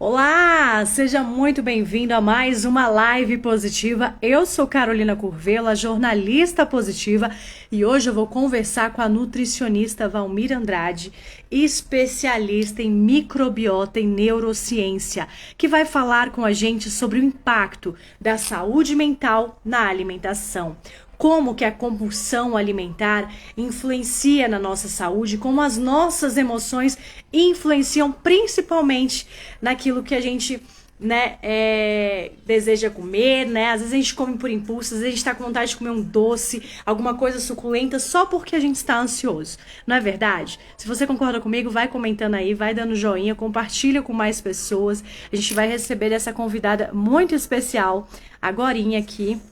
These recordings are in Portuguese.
Olá, seja muito bem-vindo a mais uma live positiva. Eu sou Carolina Curvelo, a jornalista positiva, e hoje eu vou conversar com a nutricionista Valmir Andrade, especialista em microbiota e neurociência, que vai falar com a gente sobre o impacto da saúde mental na alimentação. Como que a compulsão alimentar influencia na nossa saúde, como as nossas emoções influenciam principalmente naquilo que a gente deseja comer, né? Às vezes a gente come por impulso, às vezes a gente está com vontade de comer um doce, alguma coisa suculenta, só porque a gente está ansioso. Não é verdade? Se você concorda comigo, vai comentando aí, vai dando joinha, compartilha com mais pessoas. A gente vai receber essa convidada muito especial agorinha aqui.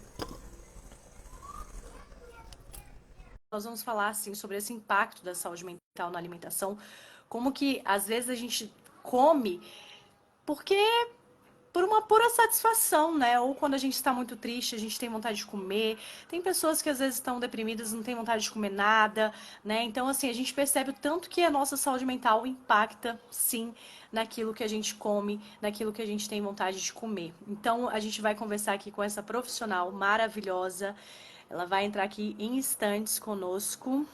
Nós vamos falar assim sobre esse impacto da saúde mental na alimentação, como que às vezes a gente come porque por uma pura satisfação, né? Ou quando a gente está muito triste, a gente tem vontade de comer. Tem pessoas que às vezes estão deprimidas, não tem vontade de comer nada, né? Então assim, a gente percebe o tanto que a nossa saúde mental impacta, sim, naquilo que a gente come, naquilo que a gente tem vontade de comer. Então a gente vai conversar aqui com essa profissional maravilhosa. Ela vai entrar aqui em instantes conosco.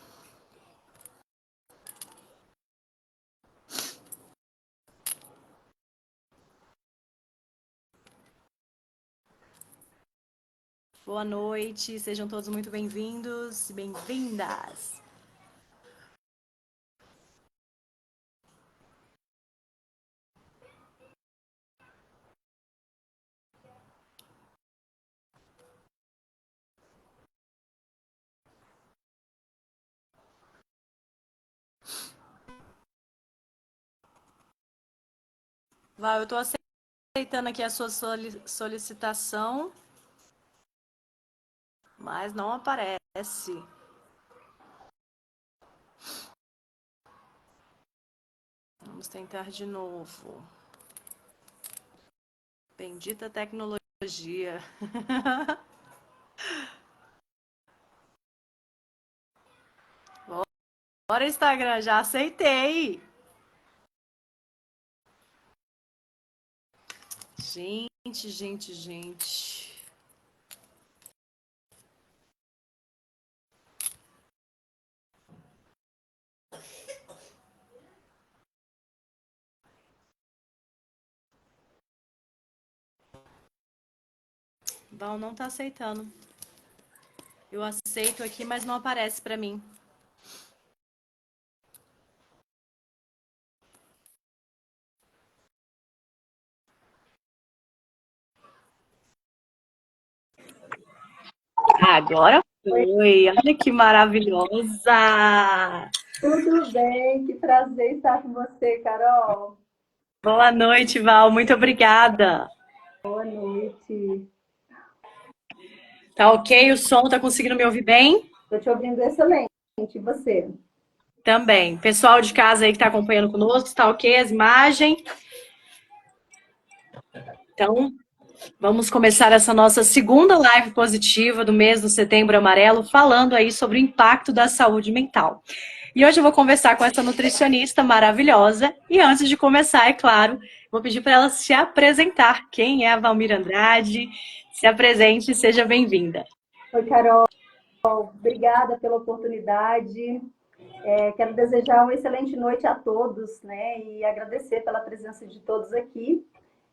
Boa noite, sejam todos muito bem-vindos e bem-vindas. Val, eu estou aceitando aqui a sua solicitação, mas não aparece. Vamos tentar de novo. Bendita tecnologia. Bora, Instagram, já aceitei. Gente, gente, gente. Val não tá aceitando. Eu aceito aqui, mas não aparece para mim. Agora foi. Olha que maravilhosa. Tudo bem, que prazer estar com você, Carol. Boa noite, Val. Muito obrigada. Boa noite. Tá ok? O som tá conseguindo me ouvir bem? Estou te ouvindo excelente. E você? Também. Pessoal de casa aí que tá acompanhando conosco, tá ok? As imagens. Então, vamos começar essa nossa segunda live positiva do mês do Setembro Amarelo, falando aí sobre o impacto da saúde mental. E hoje eu vou conversar com essa nutricionista maravilhosa. E antes de começar, é claro, vou pedir para ela se apresentar. Quem é a Valmir Andrade? Se apresente e seja bem-vinda. Oi, Carol. Obrigada pela oportunidade. Quero desejar uma excelente noite a todos, né? E agradecer pela presença de todos aqui.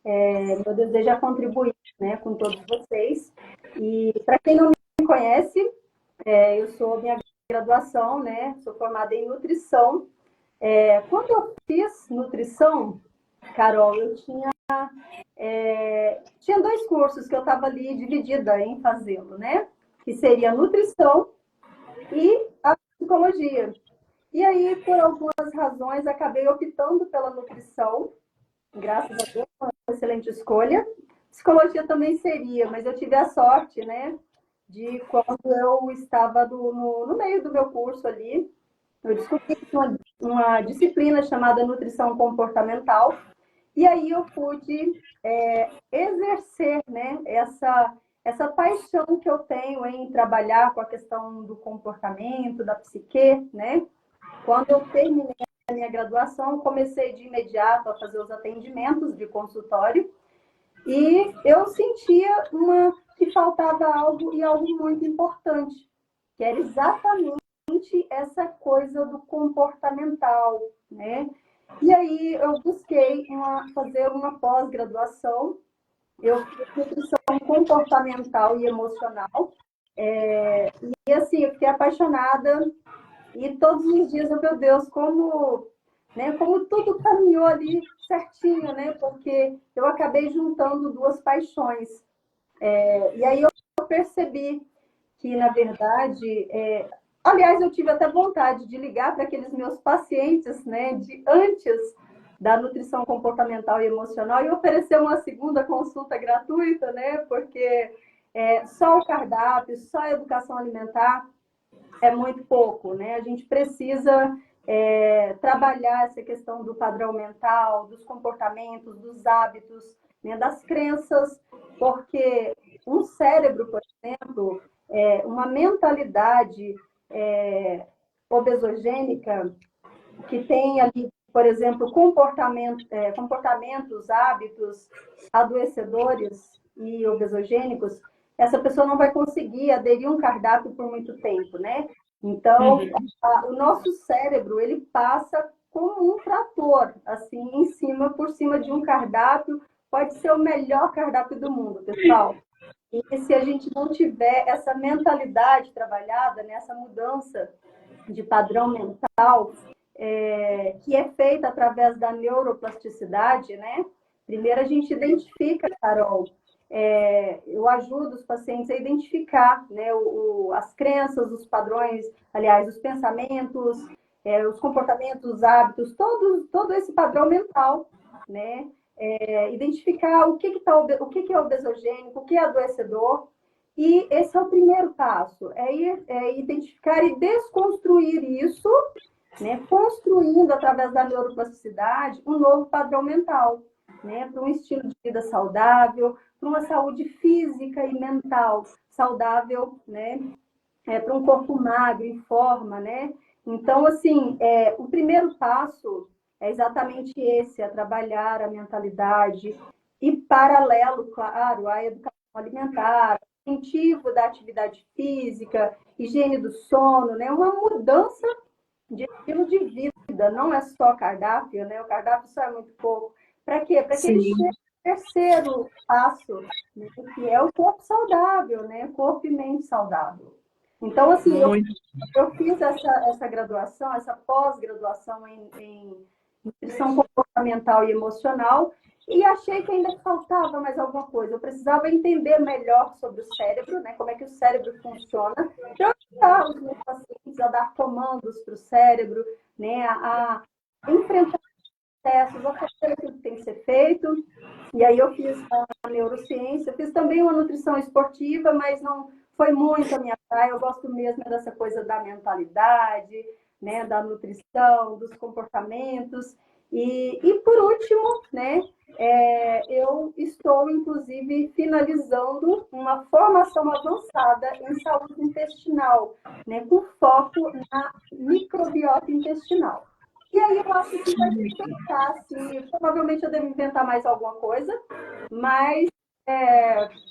Meu desejo é contribuir, né, com todos vocês. E para quem não me conhece, eu sou minha graduação, né? Sou formada em nutrição. Quando eu fiz nutrição, Carol, eu tinha dois cursos que eu estava ali dividida em fazê-lo, né? Que seria nutrição e a psicologia. E aí, por algumas razões, acabei optando pela nutrição, graças a Deus, uma excelente escolha. Psicologia também seria, mas eu tive a sorte, né? De quando eu estava no meio do meu curso ali, eu descobri uma disciplina chamada nutrição comportamental, e aí eu pude exercer, né, essa paixão que eu tenho em trabalhar com a questão do comportamento, da psique, né? Quando eu terminei a minha graduação, comecei de imediato a fazer os atendimentos de consultório e eu sentia que faltava algo e algo muito importante, que era exatamente essa coisa do comportamental, né? E aí eu busquei fazer uma pós-graduação, eu fiz nutrição comportamental e emocional, e assim, eu fiquei apaixonada, e todos os dias, meu Deus, como tudo caminhou ali certinho, né? Porque eu acabei juntando duas paixões. E aí eu percebi que, na verdade, aliás, eu tive até vontade de ligar para aqueles meus pacientes, né, de antes da nutrição comportamental e emocional e oferecer uma segunda consulta gratuita, né? Porque só o cardápio, só a educação alimentar é muito pouco, né? A gente precisa trabalhar essa questão do padrão mental, dos comportamentos, dos hábitos, né, das crenças, porque um cérebro, por exemplo, uma mentalidade obesogênica que tem ali, por exemplo, comportamentos, hábitos adoecedores e obesogênicos, essa pessoa não vai conseguir aderir a um cardápio por muito tempo, né? Então, o nosso cérebro, ele passa como um trator, assim, por cima de um cardápio, pode ser o melhor cardápio do mundo, pessoal. E se a gente não tiver essa mentalidade trabalhada, né, essa mudança de padrão mental, que é feita através da neuroplasticidade, né? Primeiro a gente identifica, Carol, eu ajudo os pacientes a identificar, né, as crenças, os padrões, aliás, os pensamentos, os comportamentos, os hábitos, todo esse padrão mental, né? Identificar o que é obesogênico, o que é adoecedor. E esse é o primeiro passo, identificar e desconstruir isso, né, construindo, através da neuroplasticidade, um novo padrão mental, né, para um estilo de vida saudável, para uma saúde física e mental saudável, né, para um corpo magro, em forma, né? Então, assim, o primeiro passo é exatamente esse, trabalhar a mentalidade e, paralelo, claro, à educação alimentar, incentivo da atividade física, higiene do sono, né? Uma mudança de estilo de vida, não é só cardápio, né? O cardápio só é muito pouco. Para quê? Para que ele chegue ao terceiro passo, né? Que é o corpo saudável, né? Corpo e mente saudável. Então, assim, eu fiz essa graduação, essa pós-graduação em nutrição comportamental e emocional, e achei que ainda faltava mais alguma coisa. Eu precisava entender melhor sobre o cérebro, né? Como é que o cérebro funciona, para ajudar os meus pacientes a dar comandos para o cérebro, né? A enfrentar processos, a fazer aquilo que tem que ser feito. E aí eu fiz a neurociência, fiz também uma nutrição esportiva, mas não foi muito a minha praia. Eu gosto mesmo dessa coisa da mentalidade, né, da nutrição, dos comportamentos. E por último, né, eu estou, inclusive, finalizando uma formação avançada em saúde intestinal, né, com foco na microbiota intestinal. E aí eu acho que vai tentar, assim, provavelmente eu devo inventar mais alguma coisa, mas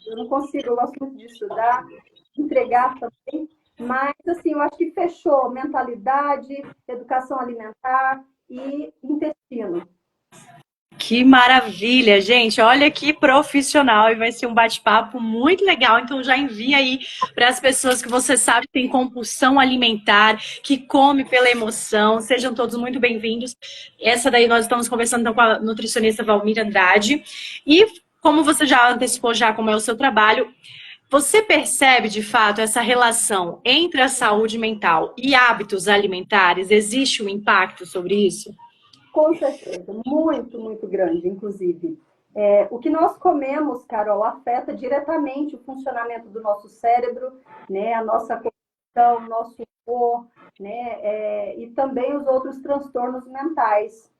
eu não consigo, eu gosto muito de estudar, entregar também, mas assim, eu acho que fechou mentalidade, educação alimentar e intestino. Que maravilha, gente. Olha que profissional, e vai ser um bate-papo muito legal. Então já envia aí para as pessoas que você sabe que tem compulsão alimentar, que come pela emoção. Sejam todos muito bem-vindos. Essa daí nós estamos conversando então, com a nutricionista Valmir Andrade. E como você já antecipou já como é o seu trabalho, você percebe de fato essa relação entre a saúde mental e hábitos alimentares? Existe um impacto sobre isso? Com certeza, muito, muito grande, inclusive. O que nós comemos, Carol, afeta diretamente o funcionamento do nosso cérebro, né, a nossa cognição, nosso humor, né, e também os outros transtornos mentais.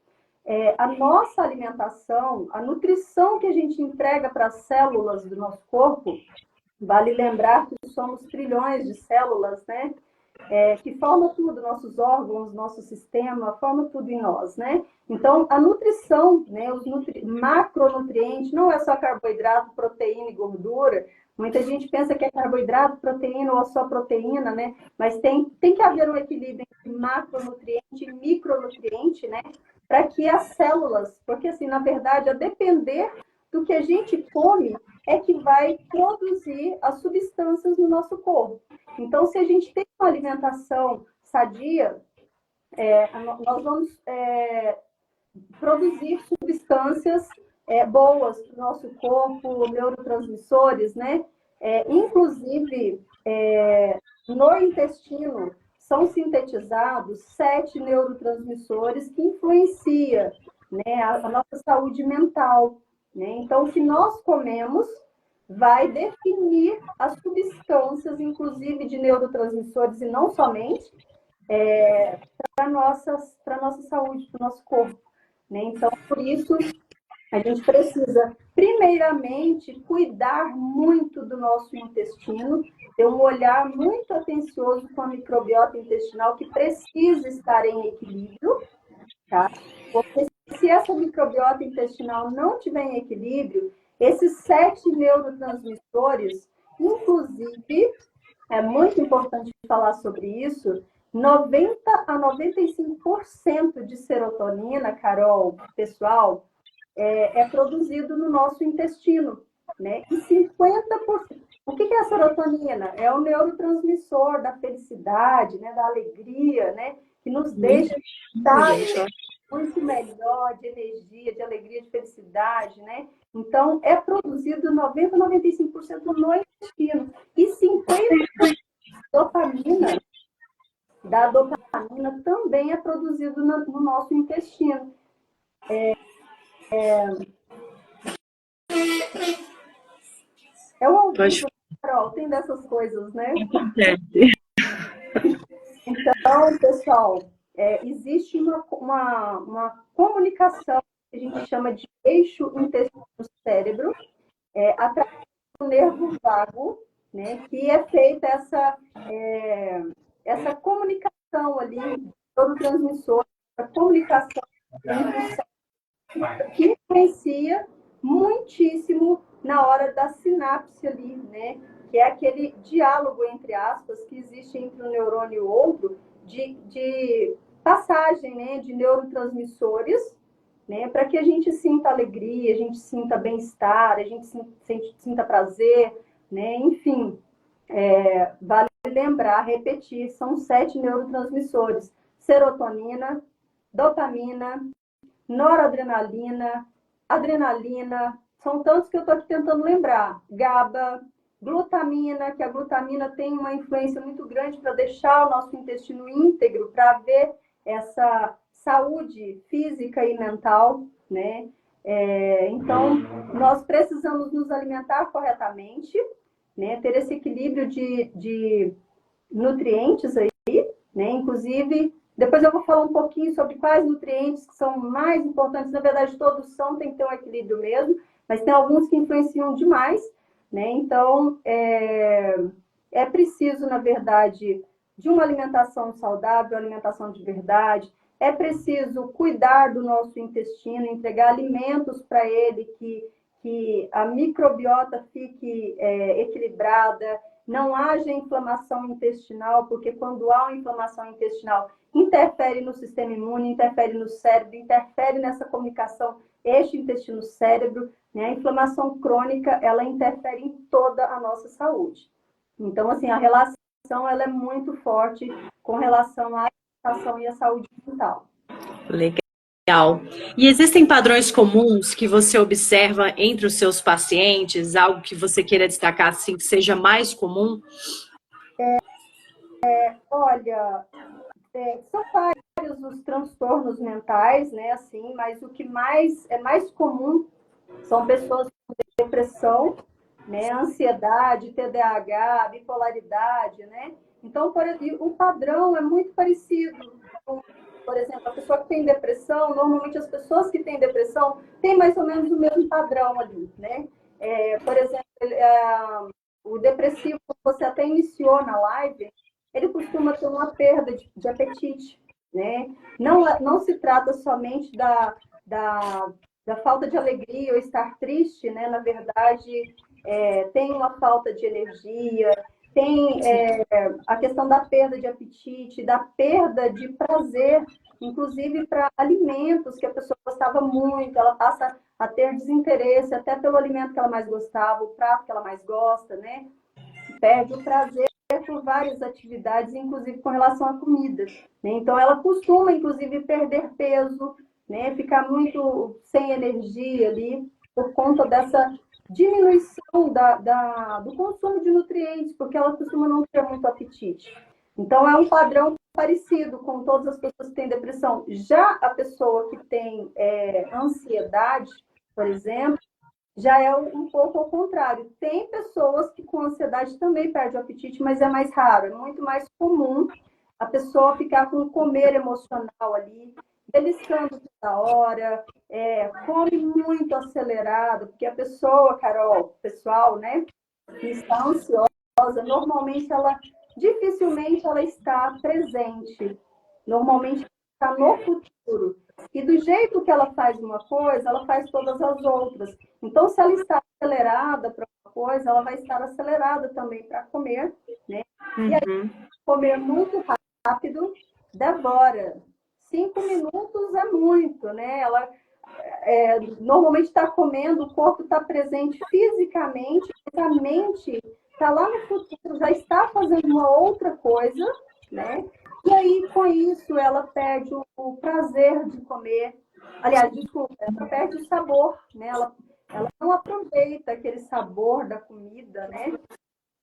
A nossa alimentação, a nutrição que a gente entrega para as células do nosso corpo, vale lembrar que somos trilhões de células, né? que forma tudo, nossos órgãos, nosso sistema, forma tudo em nós, né? Então, a nutrição, né, os macronutrientes, não é só carboidrato, proteína e gordura. Muita gente pensa que é carboidrato, proteína ou só proteína, né? Mas tem que haver um equilíbrio entre macronutriente e micronutriente, né? Para que as células, porque assim, na verdade, a depender do que a gente come, é que vai produzir as substâncias no nosso corpo. Então, se a gente tem uma alimentação sadia, nós vamos produzir substâncias boas para o nosso corpo, neurotransmissores, né? Inclusive, no intestino são sintetizados 7 neurotransmissores que influenciam, né, a nossa saúde mental, né? Então, o que nós comemos vai definir as substâncias, inclusive de neurotransmissores, e não somente, para a nossa saúde, para o nosso corpo, né? Então, por isso, a gente precisa, primeiramente, cuidar muito do nosso intestino, ter um olhar muito atencioso com a microbiota intestinal, que precisa estar em equilíbrio, tá? Porque se essa microbiota intestinal não tiver em equilíbrio, esses 7 neurotransmissores, inclusive, é muito importante falar sobre isso, 90 a 95% de serotonina, Carol, pessoal, é produzido no nosso intestino, né? E 50%. O que é a serotonina? É o neurotransmissor da felicidade, né? Da alegria, né? Que nos deixa estar muito melhor, de energia, de alegria, de felicidade, né? Então, é produzido 90 a 95% no intestino. E 50% dopamina, da dopamina também é produzido no nosso intestino. É um ouvido, Carol, tem dessas coisas, né? Então, pessoal, existe uma comunicação que a gente chama de eixo intestino-cérebro, através do nervo vago, né, que é feita essa comunicação ali, todo o transmissor, a comunicação entre o cérebro, que influencia muitíssimo na hora da sinapse ali, né? Que é aquele diálogo, entre aspas, que existe entre um neurônio e o outro, de passagem, né, de neurotransmissores, né, para que a gente sinta alegria, a gente sinta bem-estar, a gente sinta prazer, né, enfim, vale lembrar, repetir, são 7 neurotransmissores: serotonina, dopamina, noradrenalina, adrenalina, são tantos que eu estou aqui tentando lembrar. GABA, glutamina, que a glutamina tem uma influência muito grande para deixar o nosso intestino íntegro, para haver essa saúde física e mental, né? Então, nós precisamos nos alimentar corretamente, né? Ter esse equilíbrio de nutrientes aí, né? Inclusive, depois eu vou falar um pouquinho sobre quais nutrientes que são mais importantes. Na verdade, todos são, tem que ter um equilíbrio mesmo, mas tem alguns que influenciam demais, né? Então, é preciso, na verdade, de uma alimentação saudável, alimentação de verdade. É preciso cuidar do nosso intestino, entregar alimentos para ele que a microbiota fique equilibrada, não haja inflamação intestinal, porque quando há uma inflamação intestinal, interfere no sistema imune, interfere no cérebro, interfere nessa comunicação eixo intestino-cérebro, né? A inflamação crônica, ela interfere em toda a nossa saúde. Então, assim, a relação ela é muito forte com relação à alimentação e à saúde mental. Legal. E existem padrões comuns que você observa entre os seus pacientes? Algo que você queira destacar, assim, que seja mais comum? Olha, são vários os transtornos mentais, né, assim, mas o que é mais comum são pessoas com depressão, né, ansiedade, TDAH, bipolaridade, né? Então, o padrão é muito parecido. Por exemplo, a pessoa que tem depressão, normalmente as pessoas que têm depressão têm mais ou menos o mesmo padrão ali, né? Por exemplo, o depressivo, você até iniciou na live, ele costuma ter uma perda de apetite, né? Não se trata somente da falta de alegria ou estar triste, né? Na verdade, tem uma falta de energia, tem a questão da perda de apetite, da perda de prazer, inclusive para alimentos que a pessoa gostava muito, ela passa a ter desinteresse até pelo alimento que ela mais gostava, o prato que ela mais gosta, né? Perde o prazer por várias atividades, inclusive com relação à comida, né? Então, ela costuma, inclusive, perder peso, né? Ficar muito sem energia ali, por conta dessa diminuição do consumo de nutrientes, porque ela costuma não ter muito apetite. Então, é um padrão parecido com todas as pessoas que têm depressão. Já a pessoa que tem ansiedade, por exemplo, já é um pouco ao contrário. Tem pessoas que com ansiedade também perdem o apetite, mas é mais raro, é muito mais comum a pessoa ficar com um comer emocional ali, beliscando toda hora, come muito acelerado, porque a pessoa, Carol, pessoal, né, que está ansiosa, normalmente dificilmente ela está presente. Normalmente está no futuro. E do jeito que ela faz uma coisa, ela faz todas as outras. Então, se ela está acelerada para uma coisa, ela vai estar acelerada também para comer, né? E aí, comer muito rápido devora. 5 minutos é muito, né? Ela normalmente está comendo, o corpo está presente fisicamente, mas a mente está lá no futuro, já está fazendo uma outra coisa, né? E aí, com isso, ela perde o prazer de comer. Aliás, desculpa, ela perde o sabor, né? Ela não aproveita aquele sabor da comida, né?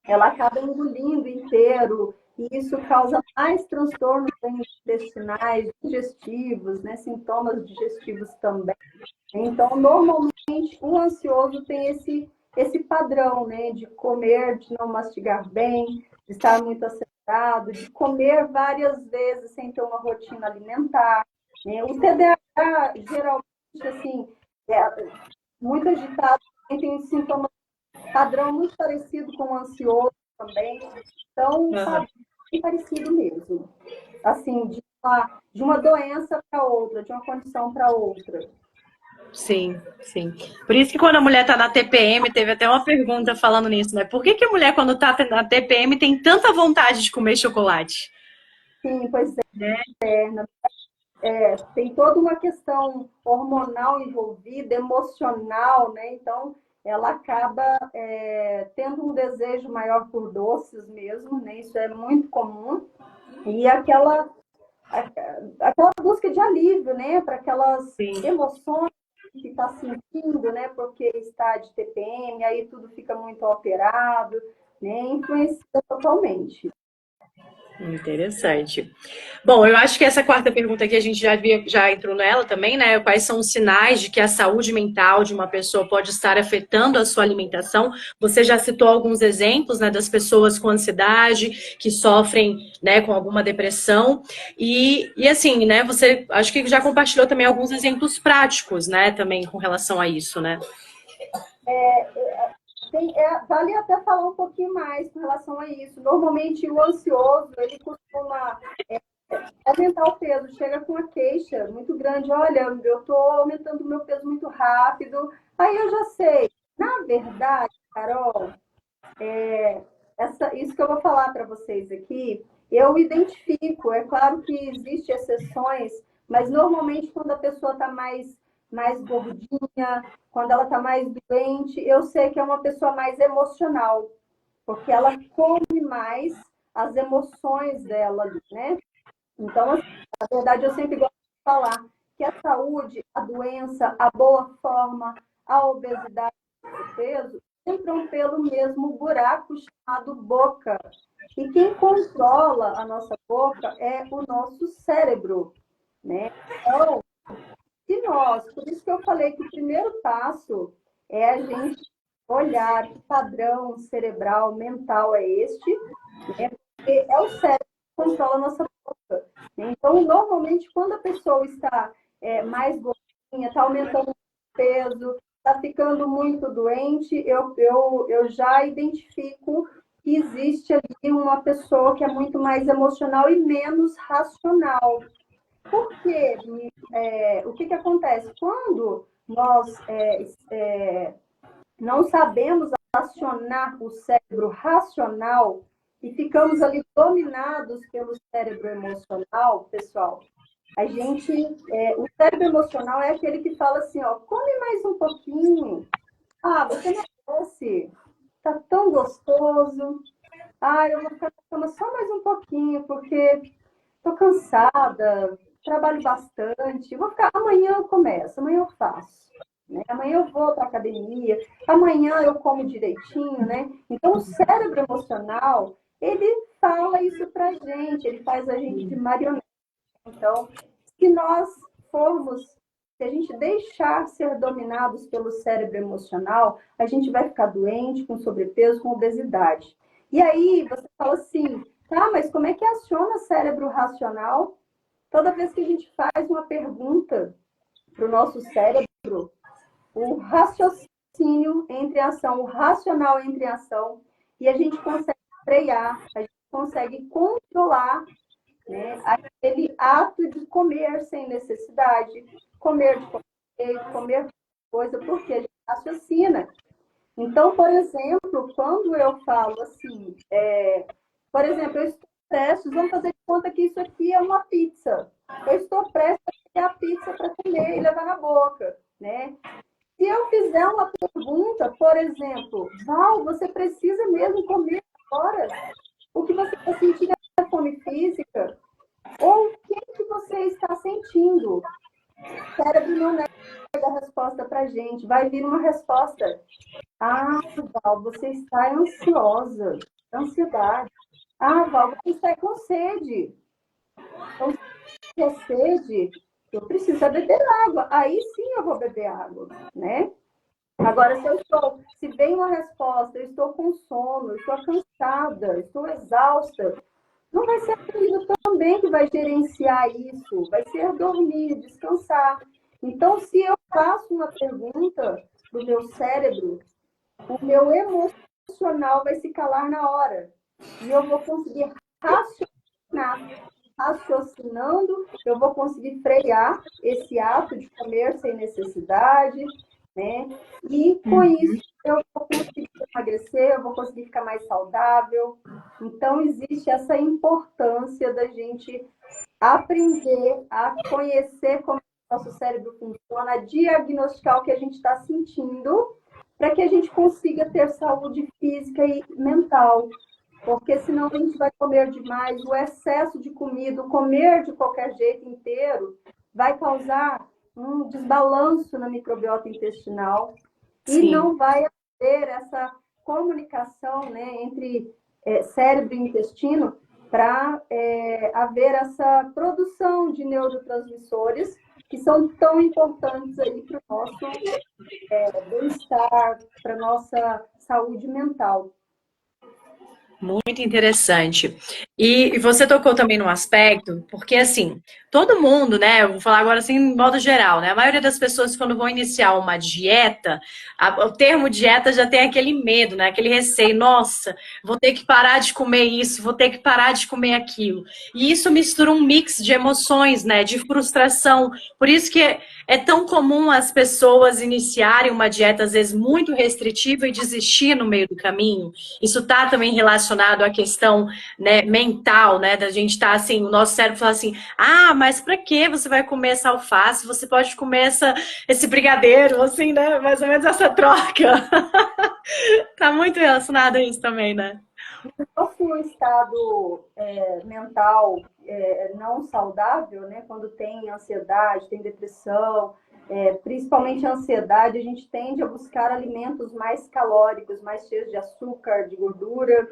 Ela acaba engolindo inteiro, e isso causa mais transtornos intestinais, digestivos, né? Sintomas digestivos também. Então, normalmente, o ansioso tem esse padrão, né? De comer, de não mastigar bem, de estar muito acelerado, de comer várias vezes sem ter uma rotina alimentar, né? O TDAH, geralmente, assim, muito agitado, tem sintomas padrão muito parecido com o ansioso também. Então, padrão é parecido mesmo. Assim, de uma doença para outra, de uma condição para outra. Sim, sim. Por isso que quando a mulher tá na TPM, teve até uma pergunta falando nisso, né? Por que a mulher, quando tá na TPM, tem tanta vontade de comer chocolate? Sim, pois tem toda uma questão hormonal envolvida, emocional, né? Então, ela acaba tendo um desejo maior por doces mesmo, né? Isso é muito comum. E aquela busca de alívio, né? Para aquelas emoções que está sentindo, né? Porque está de TPM, aí tudo fica muito alterado, né? Influencia totalmente. Interessante. Bom, eu acho que essa quarta pergunta aqui a gente já entrou nela também, né? Quais são os sinais de que a saúde mental de uma pessoa pode estar afetando a sua alimentação? Você já citou alguns exemplos, né, das pessoas com ansiedade, que sofrem, né, com alguma depressão. E assim, né, você acho que já compartilhou também alguns exemplos práticos, né, também com relação a isso, né? Vale até falar um pouquinho mais com relação a isso. Normalmente, o ansioso, ele costuma aumentar o peso, chega com uma queixa muito grande. Olha, eu estou aumentando o meu peso muito rápido. Aí eu já sei. Na verdade, Carol, isso que eu vou falar para vocês aqui, eu identifico. É claro que existem exceções, mas normalmente quando a pessoa está mais gordinha, quando ela está mais doente, eu sei que é uma pessoa mais emocional, porque ela come mais as emoções dela, né? Então, assim, na verdade, eu sempre gosto de falar que a saúde, a doença, a boa forma, a obesidade, o peso, entram pelo mesmo buraco chamado boca. E quem controla a nossa boca é o nosso cérebro, né? Então, por isso que eu falei que o primeiro passo é a gente olhar que padrão cerebral, mental é este, né? Porque é o cérebro que controla a nossa boca. Então, normalmente, quando a pessoa está mais gordinha, está aumentando o peso, está ficando muito doente, eu já identifico que existe ali uma pessoa que é muito mais emocional e menos racional. Por quê? O que acontece? Quando nós não sabemos acionar o cérebro racional e ficamos ali dominados pelo cérebro emocional, pessoal, o cérebro emocional é aquele que fala assim, ó, come mais um pouquinho, você merece, tá tão gostoso, eu vou ficar na cama só mais um pouquinho, porque tô cansada, trabalho bastante, vou ficar, amanhã eu começo, amanhã eu faço. Né? Amanhã eu vou para a academia, amanhã eu como direitinho, né? Então, o cérebro emocional, ele fala isso para a gente, ele faz a gente de marionete. Então, se nós se a gente deixar ser dominados pelo cérebro emocional, a gente vai ficar doente, com sobrepeso, com obesidade. E aí, você fala assim, tá, mas como é que aciona o cérebro racional? Toda vez que a gente faz uma pergunta para o nosso cérebro, o raciocínio entre ação, o racional entre ação, e a gente consegue frear, a gente consegue controlar, né, aquele ato de comer sem necessidade, comer de comer coisa, porque a gente raciocina. Então, por exemplo, quando eu falo assim, por exemplo, eu estou prestes, vamos fazer de conta que isso aqui é uma pizza. Eu estou prestes a pegar a pizza para comer e levar na boca, né? Se eu fizer uma pergunta, por exemplo, Val, você precisa mesmo comer agora? O que você está sentindo é fome física? Ou o que você está sentindo? O cérebro não nega a resposta para a gente. Vai vir uma resposta. Val, você está ansiosa. Ansiedade. Val, você está com sede. Então, se é sede, eu preciso beber água. Aí sim eu vou beber água, né? Agora, se vem uma resposta, eu estou com sono, eu estou cansada, estou exausta, não vai ser a comida também que vai gerenciar isso, vai ser dormir, descansar. Então, se eu faço uma pergunta para o meu cérebro, o meu emocional vai se calar na hora. E eu vou conseguir raciocinar. Raciocinando, eu vou conseguir frear esse ato de comer sem necessidade, né? E com isso eu vou conseguir emagrecer, eu vou conseguir ficar mais saudável. Então, existe essa importância da gente aprender a conhecer como o nosso cérebro funciona, a diagnosticar o que a gente está sentindo, para que a gente consiga ter saúde física e mental. Porque senão a gente vai comer demais, o excesso de comida, o comer de qualquer jeito inteiro, vai causar um desbalanço na microbiota intestinal. Sim. E não vai haver essa comunicação, né, entre cérebro e intestino para haver essa produção de neurotransmissores que são tão importantes aí para o nosso bem-estar, para a nossa saúde mental. Muito interessante. E você tocou também num aspecto, porque assim, todo mundo, né, eu vou falar agora assim, em modo geral, né, a maioria das pessoas quando vão iniciar uma dieta, o termo dieta já tem aquele medo, né, aquele receio, nossa, vou ter que parar de comer isso, vou ter que parar de comer aquilo. E isso mistura um mix de emoções, né, de frustração. Por isso que é tão comum as pessoas iniciarem uma dieta, às vezes, muito restritiva e desistir no meio do caminho. Isso está também relacionado à questão, né, mental, né, da gente estar assim, o nosso cérebro fala assim, mas para que você vai comer essa alface? Você pode comer esse brigadeiro, assim, né, mais ou menos essa troca. Tá muito relacionado a isso também, né? Nosso estado mental não saudável, né, quando tem ansiedade, tem depressão, principalmente a ansiedade, a gente tende a buscar alimentos mais calóricos, mais cheios de açúcar, de gordura,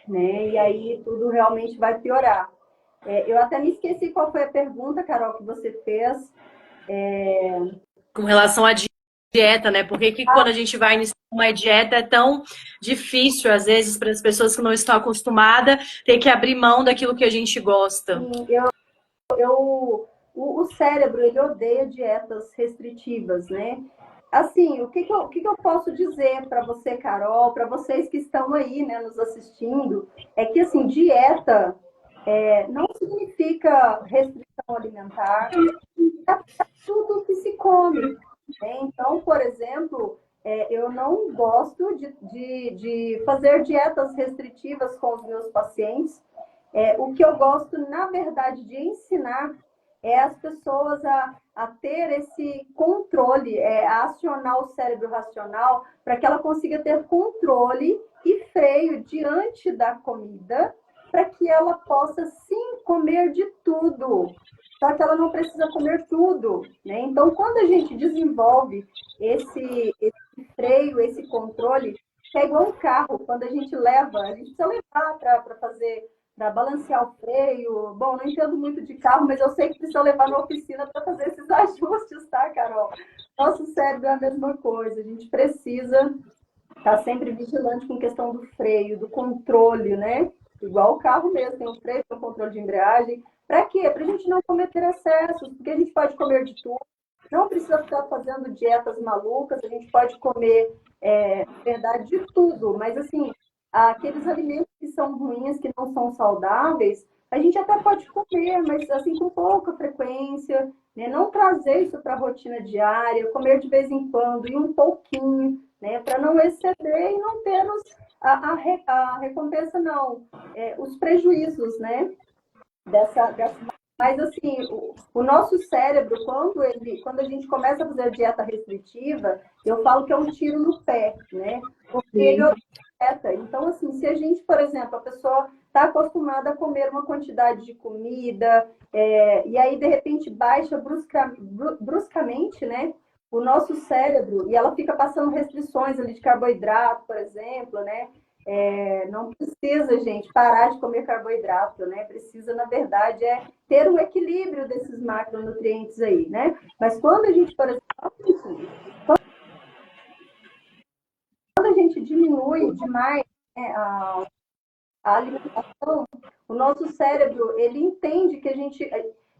né? E aí tudo realmente vai piorar. Eu até me esqueci qual foi a pergunta, Carol, que você fez. Com relação à dieta, né? Por que quando a gente vai iniciar uma dieta é tão difícil, às vezes, para as pessoas que não estão acostumadas, ter que abrir mão daquilo que a gente gosta? Sim, o cérebro, ele odeia dietas restritivas, né? assim, o que que eu posso dizer para você, Carol, para vocês que estão aí, né, nos assistindo, é que, assim, dieta não significa restrição alimentar, é tudo que se come. Né? Então, por exemplo, eu não gosto de fazer dietas restritivas com os meus pacientes. O que eu gosto, na verdade, de ensinar é as pessoas a ter esse controle, a acionar o cérebro racional para que ela consiga ter controle e freio diante da comida, para que ela possa sim comer de tudo, só que ela não precisa comer tudo, né? Então, quando a gente desenvolve esse freio, esse controle, que é igual um carro, quando a gente precisa levar para fazer, para balancear o freio. Bom, não entendo muito de carro, mas eu sei que precisa levar na oficina para fazer esses ajustes, tá, Carol? Nosso cérebro é a mesma coisa, a gente precisa estar sempre vigilante com questão do freio, do controle, né? Igual o carro mesmo, tem o freio, tem o controle de embreagem. Para quê? Para a gente não cometer excessos, porque a gente pode comer de tudo, não precisa ficar fazendo dietas malucas, a gente pode comer, na verdade, de tudo, mas assim, aqueles alimentos que são ruins, que não são saudáveis, a gente até pode comer, mas assim, com pouca frequência, né? Não trazer isso para a rotina diária, comer de vez em quando e um pouquinho, né? Para não exceder e não termos a recompensa, não, os prejuízos, né? Dessa. Mas assim, o nosso cérebro, quando a gente começa a fazer dieta restritiva, eu falo que é um tiro no pé, né? Porque ele dieta. Então, assim, se a gente, por exemplo, a pessoa está acostumada a comer uma quantidade de comida, e aí de repente baixa bruscamente, né? O nosso cérebro, e ela fica passando restrições ali de carboidrato, por exemplo, né? Não precisa, gente, parar de comer carboidrato, né? Precisa, na verdade, ter um equilíbrio desses macronutrientes aí, né? Mas quando a gente, por exemplo, quando a gente diminui demais, né, a alimentação, o nosso cérebro, ele entende que a gente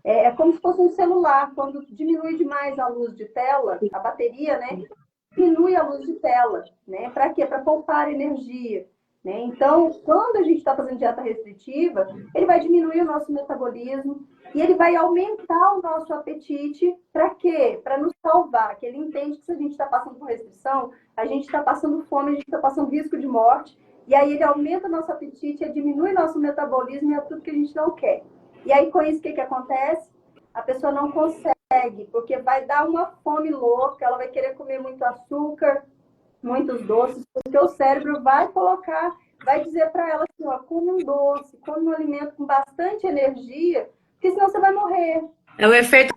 é como se fosse um celular, quando diminui demais a luz de tela, a bateria, né? Diminui a luz de tela, né? Para quê? Para poupar energia. Né? Então, quando a gente está fazendo dieta restritiva, ele vai diminuir o nosso metabolismo e ele vai aumentar o nosso apetite. Para quê? Para nos salvar. Que ele entende que se a gente está passando por restrição, a gente está passando fome, a gente está passando risco de morte. E aí ele aumenta o nosso apetite, diminui nosso metabolismo e é tudo que a gente não quer. E aí, com isso, o que acontece? A pessoa não consegue, porque vai dar uma fome louca, ela vai querer comer muito açúcar, muitos doces, porque o cérebro vai colocar, vai dizer para ela assim, ó, come um doce, come um alimento com bastante energia, porque senão você vai morrer. É o efeito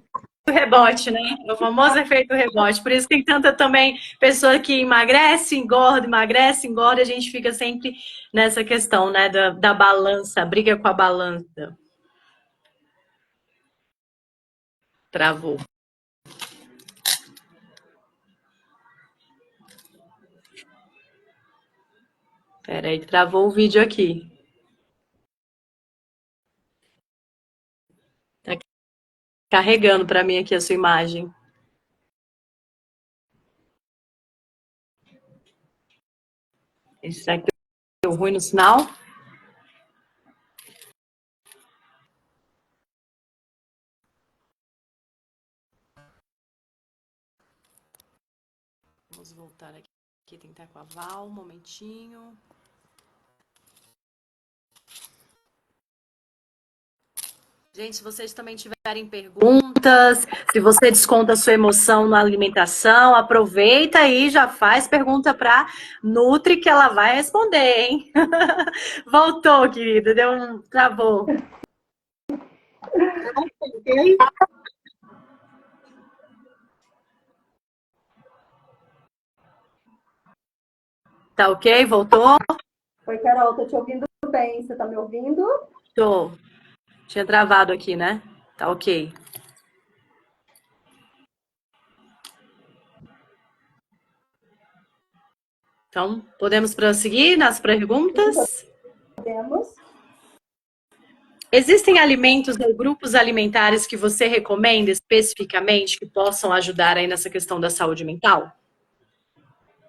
rebote, né? É o famoso efeito rebote. Por isso tem tanta também pessoa que emagrece, engorda, a gente fica sempre nessa questão, né, da balança, briga com a balança. Travou. Peraí, travou o vídeo aqui. Tá carregando para mim aqui a sua imagem. Será que deu ruim no sinal? Vamos voltar aqui, tentar com a Val, um momentinho. Gente, se vocês também tiverem perguntas, se você desconta a sua emoção na alimentação, aproveita aí, já faz pergunta para Nutri que ela vai responder, hein? Voltou, querida, travou. Tá ok? Voltou? Oi, Carol, tô te ouvindo bem, você tá me ouvindo? Tô. Tinha travado aqui, né? Tá ok. Então, podemos prosseguir nas perguntas? Podemos. Existem alimentos ou grupos alimentares que você recomenda especificamente que possam ajudar aí nessa questão da saúde mental?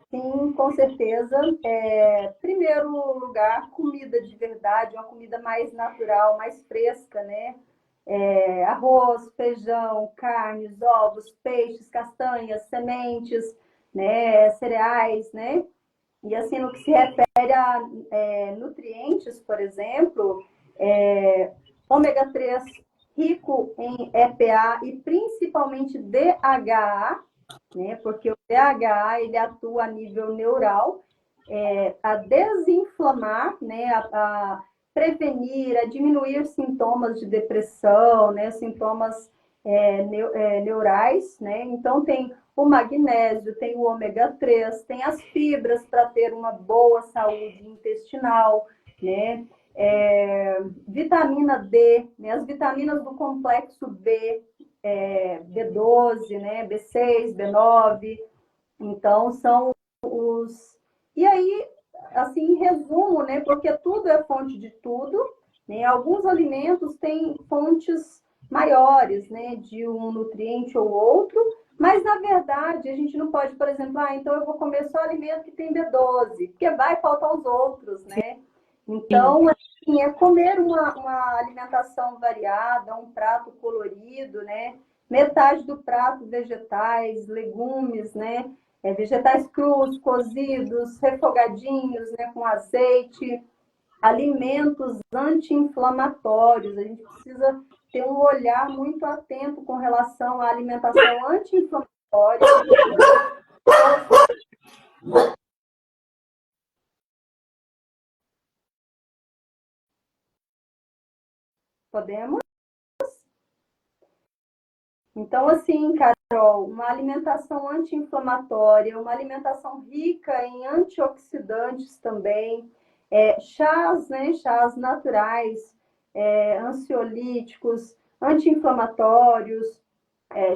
Sim, com certeza. Primeiro lugar, comida de verdade, uma comida mais natural, mais fresca, né? Arroz, feijão, carnes, ovos, peixes, castanhas, sementes, né? Cereais, né? E assim, no que se refere a nutrientes, por exemplo, ômega 3 rico em EPA e principalmente DHA, né? Porque o DHA ele atua a nível neural, a desinflamar, né? A prevenir, a diminuir sintomas de depressão, né? Sintomas neurais, né? Então tem o magnésio, tem o ômega 3, tem as fibras para ter uma boa saúde intestinal, né? Vitamina D, né? As vitaminas do complexo B, B12, né? B6, B9. Então, são os. E aí, assim, em resumo, né? Porque tudo é fonte de tudo, né? Alguns alimentos têm fontes maiores, né? De um nutriente ou outro, mas na verdade a gente não pode, por exemplo, então eu vou comer só alimento que tem B12, porque vai faltar os outros, né? Então, assim, é comer uma alimentação variada, um prato colorido, né? Metade do prato vegetais, legumes, né? Vegetais crus, cozidos, refogadinhos, né? Com azeite, alimentos anti-inflamatórios. A gente precisa ter um olhar muito atento com relação à alimentação anti-inflamatória. Podemos? Então, assim, Carol, uma alimentação anti-inflamatória, uma alimentação rica em antioxidantes também, chás, né? Chás naturais, ansiolíticos, anti-inflamatórios,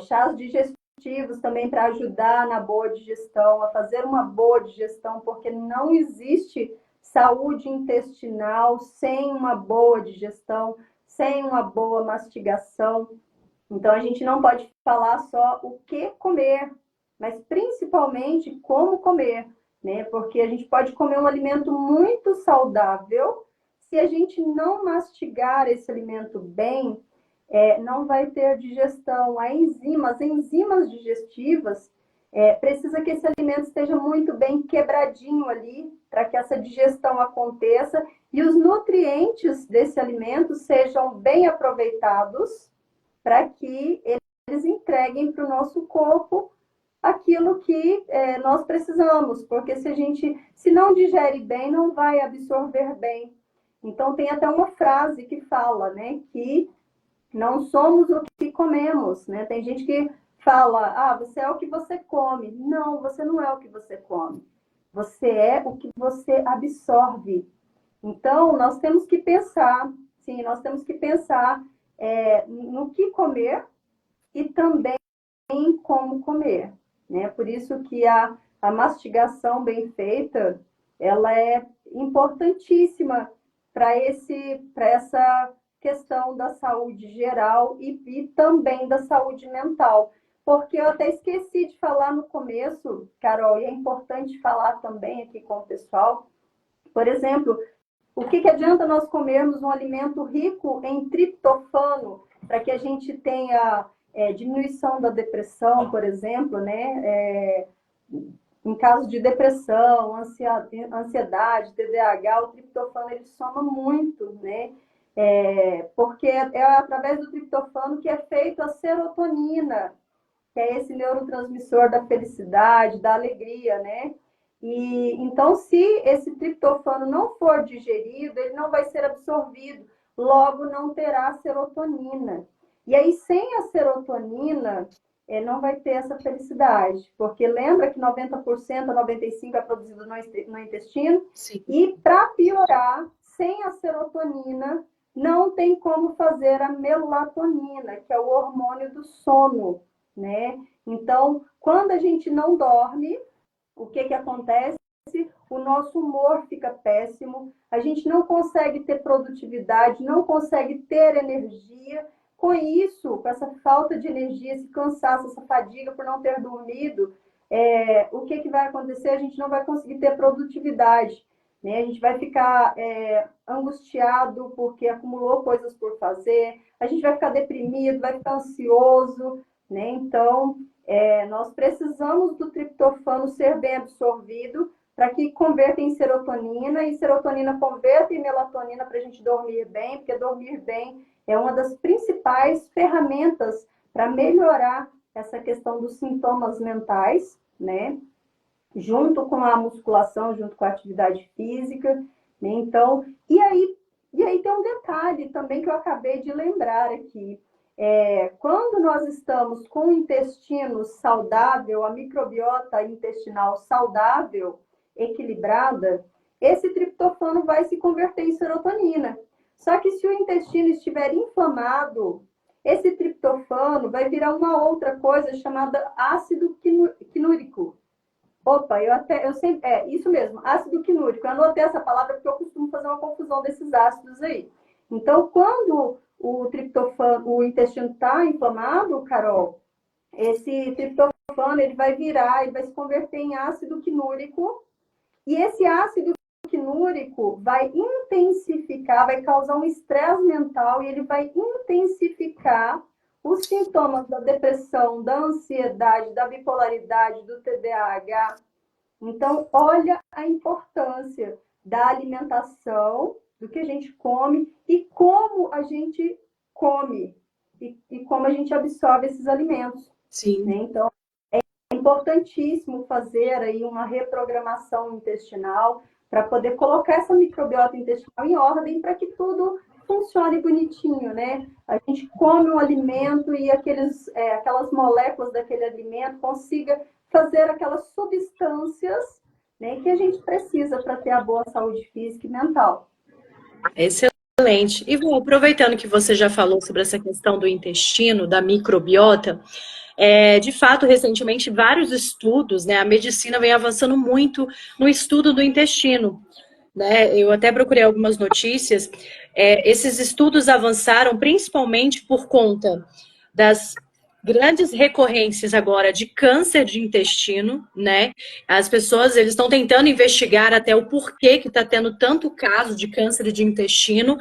chás digestivos também para ajudar na boa digestão, a fazer uma boa digestão, porque não existe saúde intestinal sem uma boa digestão, sem uma boa mastigação. Então, a gente não pode falar só o que comer, mas principalmente como comer, né? Porque a gente pode comer um alimento muito saudável, se a gente não mastigar esse alimento bem, não vai ter digestão. As enzimas digestivas, precisa que esse alimento esteja muito bem quebradinho ali, para que essa digestão aconteça e os nutrientes desse alimento sejam bem aproveitados para que eles entreguem para o nosso corpo aquilo que nós precisamos, porque se não digere bem, não vai absorver bem. Então, tem até uma frase que fala, né, que não somos o que comemos, né? Tem gente que fala, você é o que você come. Não, você não é o que você come. Você é o que você absorve. Então, nós temos que pensar, sim, nós temos que pensar no que comer e também em como comer, né? Por isso que a mastigação bem feita, ela é importantíssima para essa questão da saúde geral e também da saúde mental. Porque eu até esqueci de falar no começo, Carol, e é importante falar também aqui com o pessoal. Por exemplo, o que adianta nós comermos um alimento rico em triptofano para que a gente tenha diminuição da depressão, por exemplo, né? Em caso de depressão, ansiedade, TDAH, o triptofano ele soma muito, né? Porque é através do triptofano que é feito a serotonina, que é esse neurotransmissor da felicidade, da alegria, né? E então, se esse triptofano não for digerido, ele não vai ser absorvido, logo não terá serotonina. E aí, sem a serotonina, não vai ter essa felicidade, porque lembra que 90% a 95% é produzido no intestino? Sim. E para piorar, sem a serotonina, não tem como fazer a melatonina, que é o hormônio do sono, né? Então, quando a gente não dorme, o que acontece? O nosso humor fica péssimo, a gente não consegue ter produtividade, não consegue ter energia. Com isso, com essa falta de energia, esse cansaço, essa fadiga por não ter dormido, o que vai acontecer? A gente não vai conseguir ter produtividade, né? A gente vai ficar angustiado porque acumulou coisas por fazer, a gente vai ficar deprimido, vai ficar ansioso, né? Então, nós precisamos do triptofano ser bem absorvido para que converta em serotonina, e serotonina converta em melatonina para a gente dormir bem, porque dormir bem é uma das principais ferramentas para melhorar essa questão dos sintomas mentais, né? Junto com a musculação, junto com a atividade física, né? Então, e aí tem um detalhe também que eu acabei de lembrar aqui. Quando nós estamos com o intestino saudável, a microbiota intestinal saudável, equilibrada, esse triptofano vai se converter em serotonina. Só que se o intestino estiver inflamado, esse triptofano vai virar uma outra coisa chamada ácido quinúrico. Opa, eu sempre, isso mesmo, ácido quinúrico. Eu anotei essa palavra porque eu costumo fazer uma confusão desses ácidos aí. Então, quando o triptofano, o intestino está inflamado, Carol, esse triptofano ele vai se converter em ácido quinúrico, e esse ácido quinúrico vai intensificar, vai causar um estresse mental, e ele vai intensificar os sintomas da depressão, da ansiedade, da bipolaridade, do TDAH. Então, olha a importância da alimentação, do que a gente come e como a gente come e como a gente absorve esses alimentos. Sim. Né? Então, é importantíssimo fazer aí uma reprogramação intestinal para poder colocar essa microbiota intestinal em ordem para que tudo funcione bonitinho, né? A gente come um alimento e aquelas moléculas daquele alimento consiga fazer aquelas substâncias, né, que a gente precisa para ter a boa saúde física e mental. Excelente. E vou aproveitando que você já falou sobre essa questão do intestino, da microbiota, de fato, recentemente, vários estudos, né, a medicina vem avançando muito no estudo do intestino. Né? Eu até procurei algumas notícias. Esses estudos avançaram principalmente por conta das grandes recorrências agora de câncer de intestino, né? As pessoas, eles estão tentando investigar até o porquê que está tendo tanto caso de câncer de intestino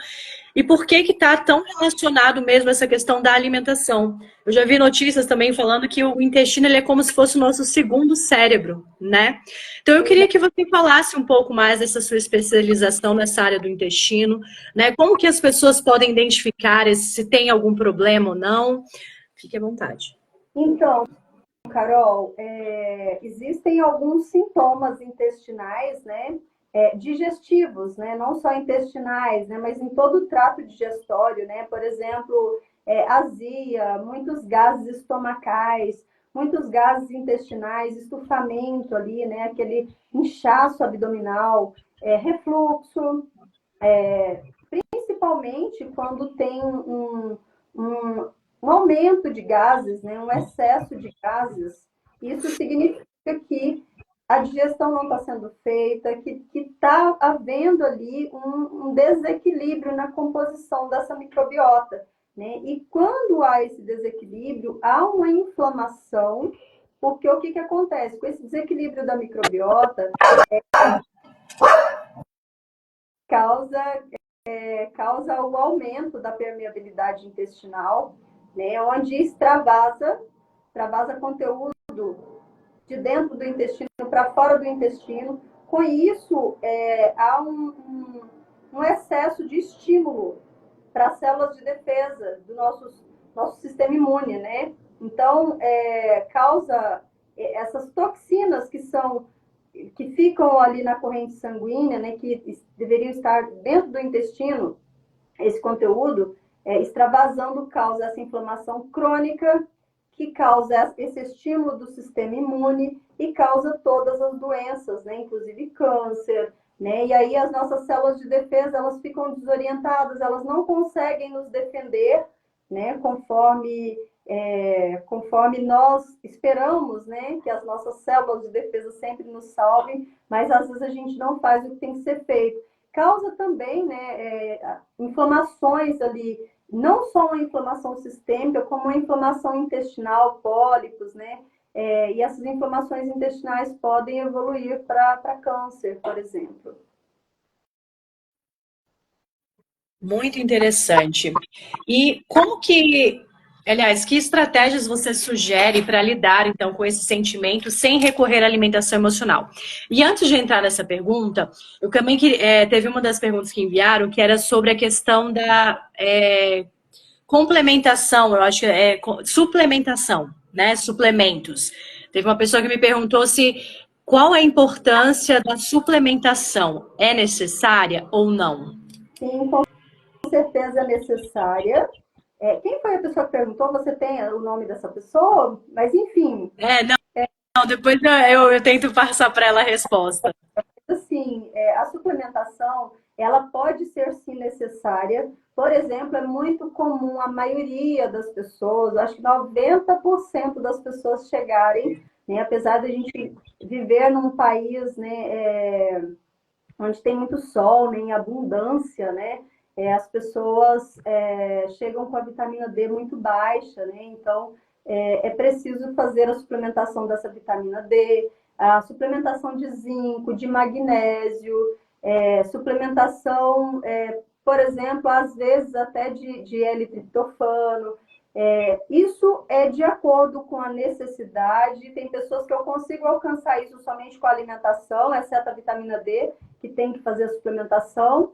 e por que está tão relacionado mesmo essa questão da alimentação. Eu já vi notícias também falando que o intestino ele é como se fosse o nosso segundo cérebro, né? Então eu queria que você falasse um pouco mais dessa sua especialização nessa área do intestino, né? Como que as pessoas podem identificar se tem algum problema ou não? Fique à vontade. Então, Carol, existem alguns sintomas intestinais, né? Digestivos, né? Não só intestinais, né? Mas em todo o trato digestório, né? Por exemplo, azia, muitos gases estomacais, muitos gases intestinais, estufamento ali, né? Aquele inchaço abdominal, refluxo, principalmente quando tem um aumento de gases, né? Um excesso de gases. Isso significa que a digestão não está sendo feita, que está havendo ali um desequilíbrio na composição dessa microbiota. Né? E quando há esse desequilíbrio, há uma inflamação, porque o que acontece? Com esse desequilíbrio da microbiota, causa o aumento da permeabilidade intestinal, né? Onde extravasa conteúdo de dentro do intestino para fora do intestino. Com isso, há um excesso de estímulo para as células de defesa do nosso sistema imune, né? Então, causa essas toxinas que ficam ali na corrente sanguínea, né? Que deveriam estar dentro do intestino, esse conteúdo, extravasando causa essa inflamação crônica, que causa esse estímulo do sistema imune e causa todas as doenças, né? Inclusive câncer, né? E aí as nossas células de defesa, elas ficam desorientadas, elas não conseguem nos defender, né? Conforme nós esperamos, né? Que as nossas células de defesa sempre nos salvem, mas às vezes a gente não faz o que tem que ser feito. Causa também, né? Inflamações ali, não só uma inflamação sistêmica, como uma inflamação intestinal, pólipos, né? e essas inflamações intestinais podem evoluir para câncer, por exemplo. Muito interessante. E como que, aliás, que estratégias você sugere para lidar, então, com esse sentimento sem recorrer à alimentação emocional? E antes de entrar nessa pergunta, eu também teve uma das perguntas que enviaram que era sobre a questão da complementação, eu acho que suplementação, né? Suplementos. Teve uma pessoa que me perguntou se qual a importância da suplementação? É necessária ou não? Sim, com certeza é necessária. Quem foi a pessoa que perguntou? Você tem o nome dessa pessoa? Mas, enfim. Não, depois eu tento passar para ela a resposta. Assim, a suplementação, ela pode ser sim necessária. Por exemplo, é muito comum a maioria das pessoas, acho que 90% das pessoas chegarem, né, apesar de a gente viver num país, né, onde tem muito sol, né, em abundância, né, as pessoas chegam com a vitamina D muito baixa, né, então é preciso fazer a suplementação dessa vitamina D, a suplementação de zinco, de magnésio, suplementação, por exemplo, às vezes até de L-triptofano. Isso é de acordo com a necessidade. Tem pessoas que eu consigo alcançar isso somente com a alimentação, exceto a vitamina D, que tem que fazer a suplementação.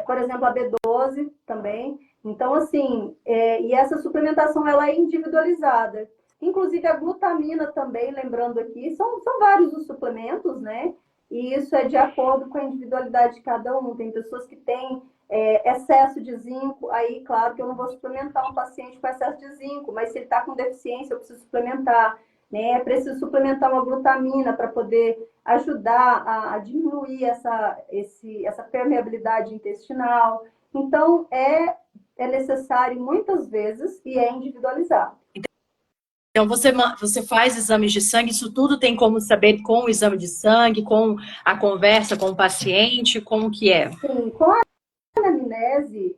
Por exemplo, a B12 também. Então, assim, e essa suplementação ela é individualizada. Inclusive a glutamina também, lembrando aqui, são vários os suplementos, né? E isso é de acordo com a individualidade de cada um. Tem pessoas que têm excesso de zinco, aí, claro que eu não vou suplementar um paciente com excesso de zinco, mas se ele está com deficiência, eu preciso suplementar, né? É preciso suplementar uma glutamina para poder ajudar a diminuir essa permeabilidade intestinal. Então, é necessário muitas vezes e é individualizado. Então, você faz exames de sangue, isso tudo tem como saber com o exame de sangue, com a conversa com o paciente, como que é? Sim, com a anamnese,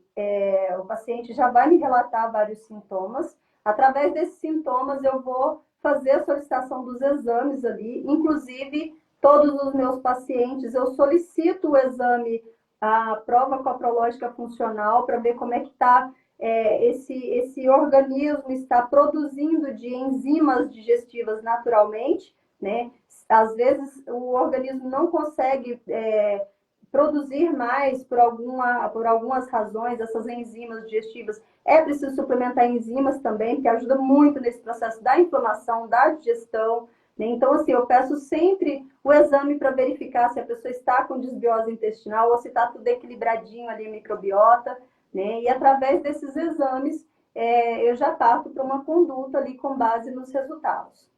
o paciente já vai me relatar vários sintomas. Através desses sintomas, eu vou fazer a solicitação dos exames ali. Inclusive, todos os meus pacientes, eu solicito o exame, a prova coprológica funcional, para ver como é que está esse organismo está produzindo de enzimas digestivas naturalmente, né? Às vezes, o organismo não consegue produzir mais por algumas razões, essas enzimas digestivas. É preciso suplementar enzimas também, que ajuda muito nesse processo da inflamação, da digestão. Né? Então, assim, eu peço sempre o exame para verificar se a pessoa está com desbiose intestinal ou se está tudo equilibradinho ali, a microbiota. Né? E através desses exames, eu já parto para uma conduta ali com base nos resultados.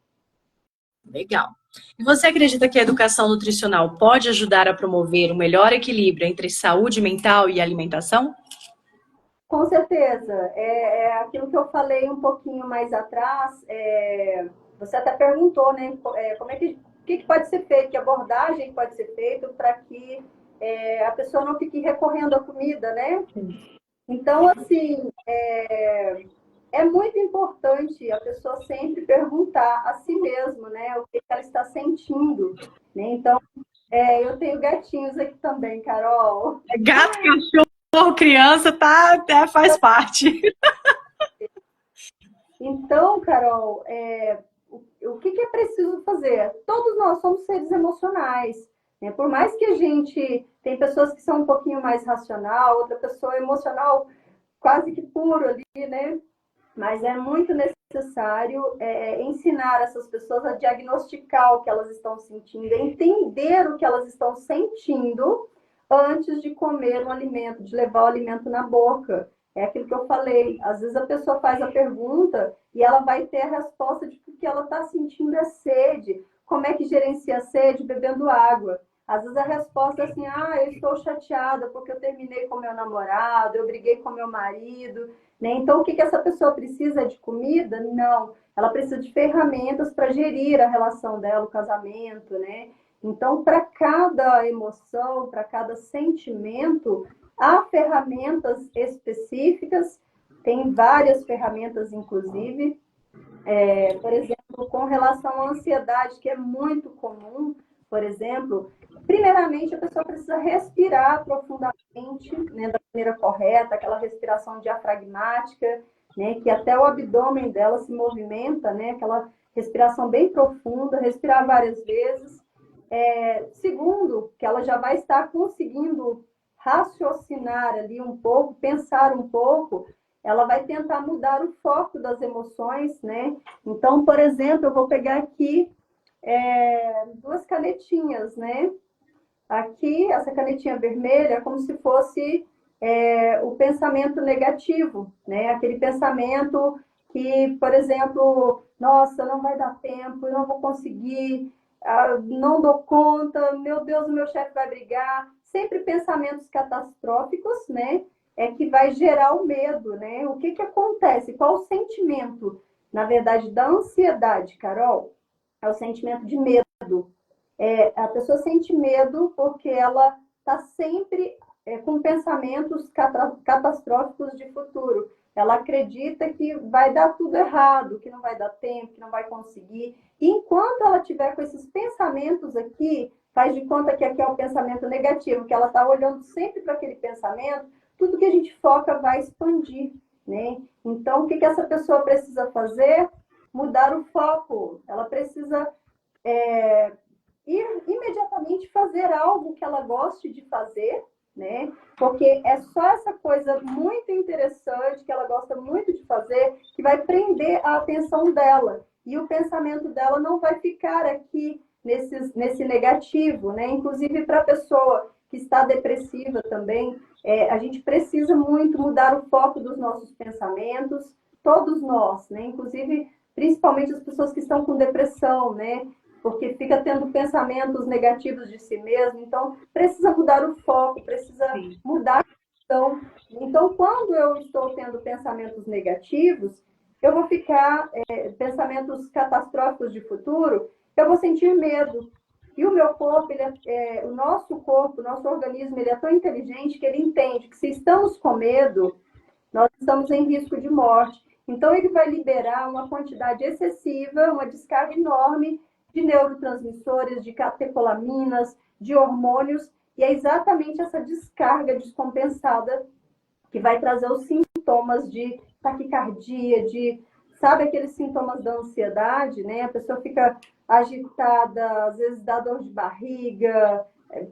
Legal. E você acredita que a educação nutricional pode ajudar a promover um melhor equilíbrio entre saúde mental e alimentação? Com certeza. É aquilo que eu falei um pouquinho mais atrás. Você até perguntou, né? Como é o que pode ser feito, que abordagem pode ser feita para que a pessoa não fique recorrendo à comida, né? Então, assim, é muito importante a pessoa sempre perguntar a si mesma, né? O que ela está sentindo, né? Então, eu tenho gatinhos aqui também, Carol. Gato, cachorro, criança, faz parte. Então, Carol, o que é preciso fazer? Todos nós somos seres emocionais. Né? Por mais que a gente tem pessoas que são um pouquinho mais racional, outra pessoa emocional quase que puro ali, né? Mas é muito necessário ensinar essas pessoas a diagnosticar o que elas estão sentindo, entender o que elas estão sentindo antes de comer um alimento, de levar o alimento na boca. É aquilo que eu falei. Às vezes a pessoa faz a pergunta e ela vai ter a resposta de que ela está sentindo é sede. Como é que gerencia a sede? Bebendo água. Às vezes a resposta é assim, eu estou chateada porque eu terminei com meu namorado, eu briguei com meu marido. Né? Então, o que essa pessoa precisa de comida? Não. Ela precisa de ferramentas para gerir a relação dela, o casamento, né? Então, para cada emoção, para cada sentimento, há ferramentas específicas, tem várias ferramentas, inclusive. Por exemplo, com relação à ansiedade, que é muito comum, por exemplo, primeiramente a pessoa precisa respirar profundamente, né, da maneira correta, aquela respiração diafragmática, né, que até o abdômen dela se movimenta, né, aquela respiração bem profunda, respirar várias vezes. Segundo, que ela já vai estar conseguindo raciocinar ali um pouco, pensar um pouco, ela vai tentar mudar o foco das emoções, né? Então, por exemplo, eu vou pegar aqui duas canetinhas, né? Aqui, essa canetinha vermelha é como se fosse o pensamento negativo, né? Aquele pensamento que, por exemplo, nossa, não vai dar tempo, eu não vou conseguir, não dou conta, meu Deus, o meu chefe vai brigar. Sempre pensamentos catastróficos, né? É que vai gerar o medo, né? O que que acontece? Qual o sentimento, na verdade, da ansiedade, Carol? É o sentimento de medo. A pessoa sente medo porque ela está sempre com pensamentos catastróficos de futuro. Ela acredita que vai dar tudo errado, que não vai dar tempo, que não vai conseguir. E enquanto ela tiver com esses pensamentos aqui, faz de conta que aqui é o pensamento negativo, que ela está olhando sempre para aquele pensamento, tudo que a gente foca vai expandir, né? Então, o que essa pessoa precisa fazer? Mudar o foco. Ela precisa ir imediatamente fazer algo que ela goste de fazer, né? Porque é só essa coisa muito interessante que ela gosta muito de fazer que vai prender a atenção dela. E o pensamento dela não vai ficar aqui nesse negativo, né? Inclusive para a pessoa que está depressiva também, a gente precisa muito mudar o foco dos nossos pensamentos, todos nós, né? Inclusive, principalmente as pessoas que estão com depressão, né? Porque fica tendo pensamentos negativos de si mesmo, então precisa mudar o foco, precisa mudar a questão. Então, quando eu estou tendo pensamentos negativos, eu vou ficar, pensamentos catastróficos de futuro, eu vou sentir medo. E o meu corpo, o nosso corpo, o nosso organismo, ele é tão inteligente que ele entende que se estamos com medo, nós estamos em risco de morte. Então, ele vai liberar uma quantidade excessiva, uma descarga enorme de neurotransmissores, de catecolaminas, de hormônios, e é exatamente essa descarga descompensada que vai trazer os sintomas de taquicardia, sabe aqueles sintomas da ansiedade, né? A pessoa fica agitada, às vezes dá dor de barriga,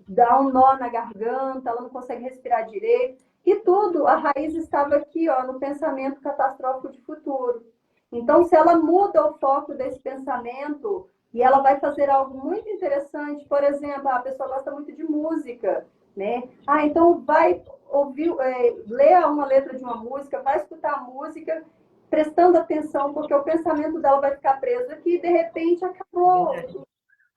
dá um nó na garganta, ela não consegue respirar direito. E tudo, a raiz estava aqui, ó, no pensamento catastrófico de futuro. Então, se ela muda o foco desse pensamento e ela vai fazer algo muito interessante, por exemplo, a pessoa gosta muito de música, né? Então vai ouvir, ler uma letra de uma música, vai escutar a música, prestando atenção, porque o pensamento dela vai ficar preso aqui e de repente acabou.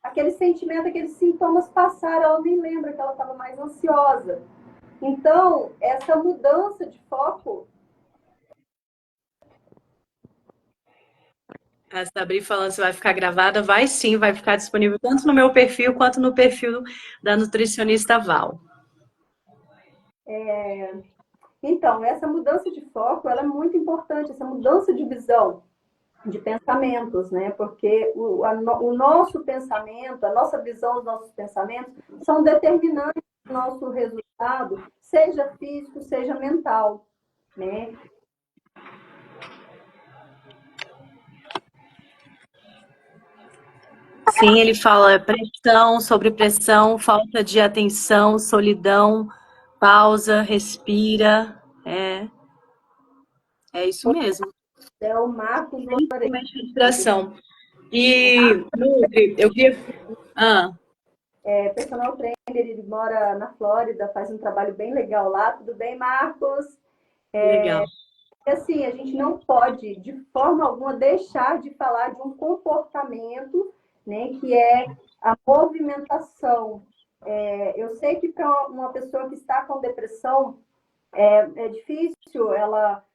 Aquele sentimento, aqueles sintomas passaram, ela nem lembra que ela estava mais ansiosa. Então, essa mudança de foco. A Sabri falando se vai ficar gravada, vai sim, vai ficar disponível tanto no meu perfil quanto no perfil da nutricionista Val. Então, essa mudança de foco, ela é muito importante, essa mudança de visão, de pensamentos, né? Porque o nosso pensamento, a nossa visão, os nossos pensamentos são determinantes do nosso resultado, seja físico, seja mental, né? Sim, ele fala pressão, sobrepressão, falta de atenção, solidão, pausa, respira. É isso mesmo. É o Marcos Loureiro. Principalmente respiração. E, Nutri, eu queria... Personal trainer, ele mora na Flórida, faz um trabalho bem legal lá. Tudo bem, Marcos? Legal. Assim, a gente não pode, de forma alguma, deixar de falar de um comportamento, né, que é a movimentação. Eu sei que para uma pessoa que está com depressão, é difícil ela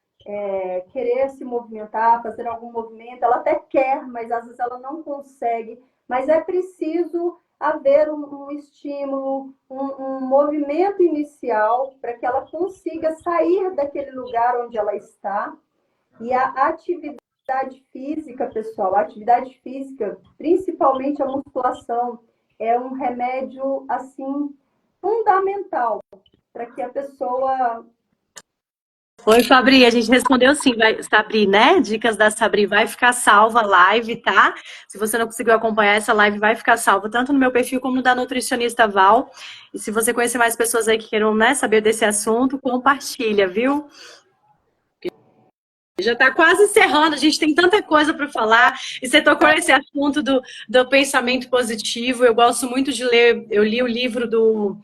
querer se movimentar, fazer algum movimento. Ela até quer, mas às vezes ela não consegue. Mas é preciso haver um estímulo, um movimento inicial para que ela consiga sair daquele lugar onde ela está. E a atividade atividade física, pessoal, a atividade física, principalmente a musculação, é um remédio, assim, fundamental para que a pessoa... Oi, Fabri, a gente respondeu sim, Sabri, né? Dicas da Sabri, vai ficar salva a live, tá? Se você não conseguiu acompanhar essa live, vai ficar salva tanto no meu perfil como no da nutricionista Val. E se você conhecer mais pessoas aí que queiram, né, saber desse assunto, compartilha, viu? Já está quase encerrando, a gente tem tanta coisa para falar. E você tocou nesse assunto do pensamento positivo. Eu gosto muito de ler, eu li o livro do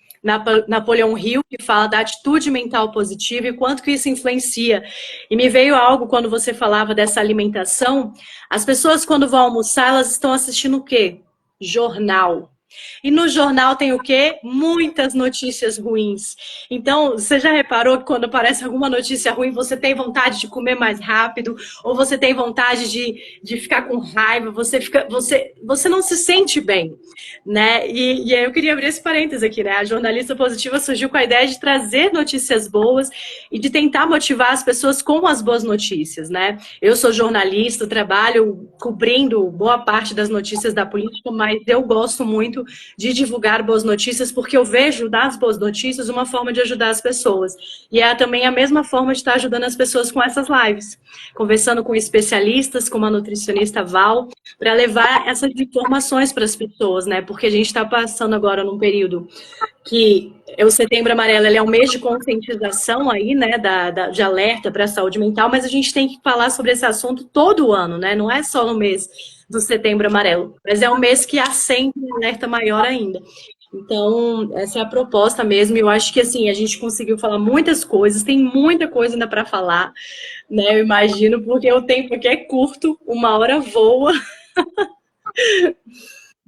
Napoleão Hill, que fala da atitude mental positiva e quanto que isso influencia. E me veio algo quando você falava dessa alimentação. As pessoas, quando vão almoçar, elas estão assistindo o quê? Jornal. E no jornal tem o quê? Muitas notícias ruins. Então, você já reparou que quando aparece alguma notícia ruim, você tem vontade de comer mais rápido, ou você tem vontade de ficar com raiva, você não se sente bem, né? E aí eu queria abrir esse parênteses aqui, né? A jornalista positiva surgiu com a ideia de trazer notícias boas e de tentar motivar as pessoas com as boas notícias, né? Eu sou jornalista, trabalho cobrindo boa parte das notícias da política, mas eu gosto muito de divulgar boas notícias, porque eu vejo nas boas notícias uma forma de ajudar as pessoas. E é também a mesma forma de estar ajudando as pessoas com essas lives, conversando com especialistas, como a nutricionista Val, para levar essas informações para as pessoas, né? Porque a gente está passando agora num período que o Setembro Amarelo ele é um mês de conscientização aí, né, de alerta para a saúde mental, mas a gente tem que falar sobre esse assunto todo ano, né? Não é só no mês do Setembro Amarelo, mas é um mês que acende um alerta maior ainda. Então, essa é a proposta mesmo, e eu acho que assim, a gente conseguiu falar muitas coisas, tem muita coisa ainda para falar, né? Eu imagino, porque o tempo aqui é curto, uma hora voa.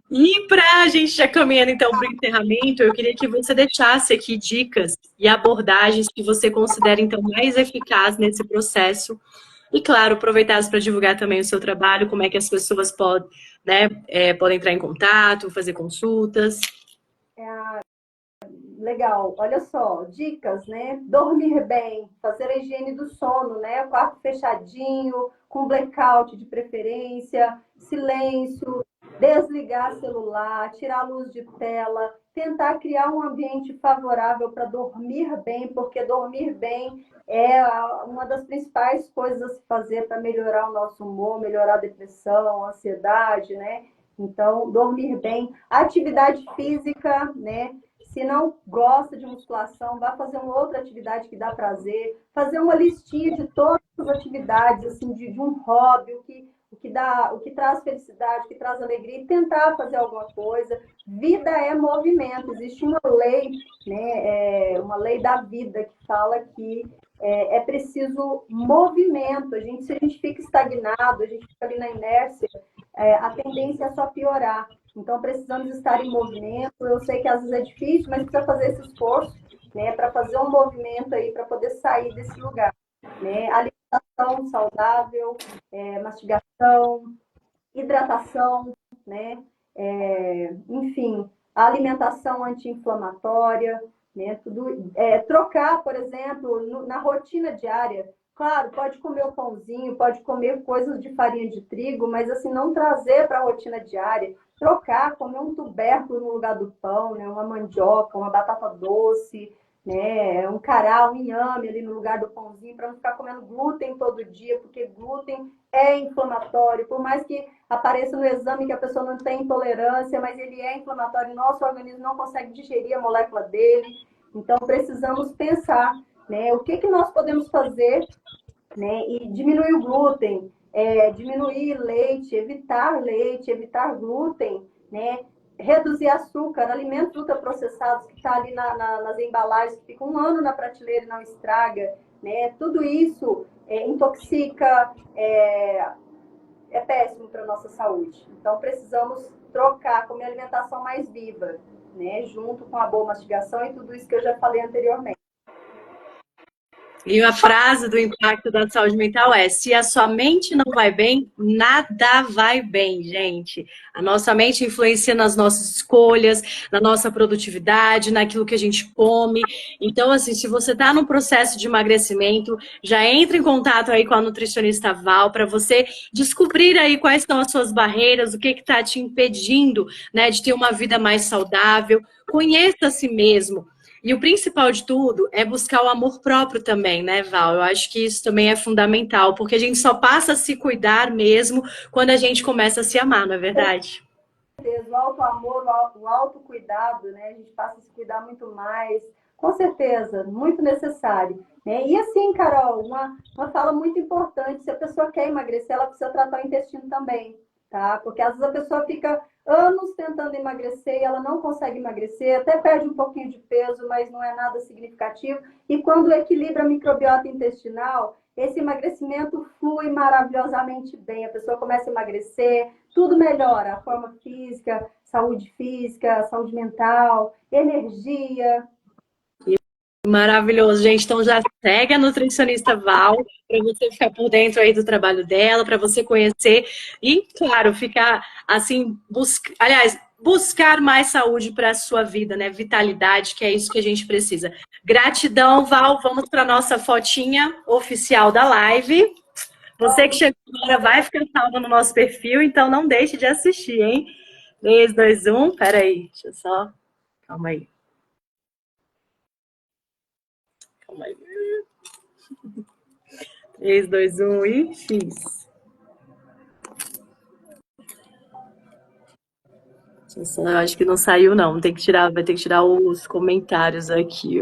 E para a gente já caminhando então para o encerramento, eu queria que você deixasse aqui dicas e abordagens que você considera então mais eficazes nesse processo. E claro, aproveitasse para divulgar também o seu trabalho, como é que as pessoas podem, né, podem entrar em contato, fazer consultas. Legal, olha só, dicas, né? Dormir bem, fazer a higiene do sono, né? Quarto fechadinho, com blackout de preferência, silêncio, desligar celular, tirar a luz de tela, tentar criar um ambiente favorável para dormir bem, porque dormir bem é uma das principais coisas a se fazer para melhorar o nosso humor, melhorar a depressão, a ansiedade, né? Então, dormir bem, atividade física, né? Se não gosta de musculação, vá fazer uma outra atividade que dá prazer, fazer uma listinha de todas as atividades, assim, de um hobby, o que traz felicidade, o que traz alegria, e tentar fazer alguma coisa. Vida é movimento. Existe uma lei, né, uma lei da vida que fala que é preciso movimento. Se a gente fica estagnado, a gente fica ali na inércia, a tendência é só piorar. Então, precisamos estar em movimento. Eu sei que às vezes é difícil, mas precisa fazer esse esforço, né, para fazer um movimento aí, para poder sair desse lugar. Né? Alimentação saudável, mastigação, hidratação, né? Enfim, a alimentação anti-inflamatória, né? Tudo, trocar, por exemplo, na rotina diária. Claro, pode comer o pãozinho, pode comer coisas de farinha de trigo, mas assim, não trazer para a rotina diária. Trocar, comer um tubérculo no lugar do pão, né? Uma mandioca, uma batata doce, né? Um cará, um inhame ali no lugar do pãozinho, para não ficar comendo glúten todo dia, porque glúten é inflamatório. Por mais que apareça no exame que a pessoa não tem intolerância, mas ele é inflamatório, nosso organismo não consegue digerir a molécula dele. Então, precisamos pensar, né? O que nós podemos fazer, né? E diminuir o glúten, diminuir leite, evitar glúten, né? Reduzir açúcar, alimentos ultraprocessados que está ali nas embalagens, que ficam um ano na prateleira e não estraga, né? Tudo isso intoxica, é péssimo para a nossa saúde. Então, precisamos trocar, comer alimentação mais viva, né? Junto com a boa mastigação e tudo isso que eu já falei anteriormente. E a frase do impacto da saúde mental é: se a sua mente não vai bem, nada vai bem, gente. A nossa mente influencia nas nossas escolhas, na nossa produtividade, naquilo que a gente come. Então, assim, se você está num processo de emagrecimento, já entre em contato aí com a nutricionista Val para você descobrir aí quais são as suas barreiras, o que está te impedindo, né, de ter uma vida mais saudável. Conheça a si mesmo. E o principal de tudo é buscar o amor próprio também, né, Val? Eu acho que isso também é fundamental, porque a gente só passa a se cuidar mesmo quando a gente começa a se amar, não é verdade? O auto-amor, o autocuidado, né? A gente passa a se cuidar muito mais, com certeza, muito necessário. Né? E assim, Carol, uma fala muito importante, se a pessoa quer emagrecer, ela precisa tratar o intestino também, tá? Porque às vezes a pessoa fica anos tentando emagrecer e ela não consegue emagrecer, até perde um pouquinho de peso, mas não é nada significativo. E quando equilibra a microbiota intestinal, esse emagrecimento flui maravilhosamente bem. A pessoa começa a emagrecer, tudo melhora, a forma física, saúde mental, energia. Maravilhoso, gente. Então já segue a nutricionista Val para você ficar por dentro aí do trabalho dela, para você conhecer e, claro, ficar assim, buscar mais saúde para a sua vida, né? Vitalidade, que é isso que a gente precisa. Gratidão, Val. Vamos para nossa fotinha oficial da live. Você que chegou agora vai ficar salvo no nosso perfil, então não deixe de assistir, hein? 3, 2, 1. Peraí, deixa eu só. Calma aí. Calma aí. 3, 2, 1 e X. Eu acho que não saiu, não. Tem que tirar, vai ter que tirar os comentários aqui.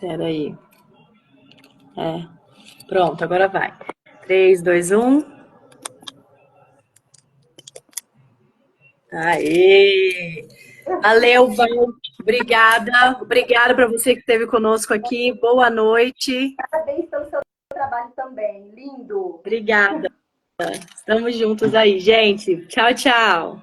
Pera aí. É. Pronto, agora vai. 3, 2, 1. Aê! Valeu, Val. Obrigada. Obrigada para você que esteve conosco aqui. Boa noite. Parabéns pelo seu trabalho também. Lindo. Obrigada. Estamos juntos aí, gente. Tchau, tchau.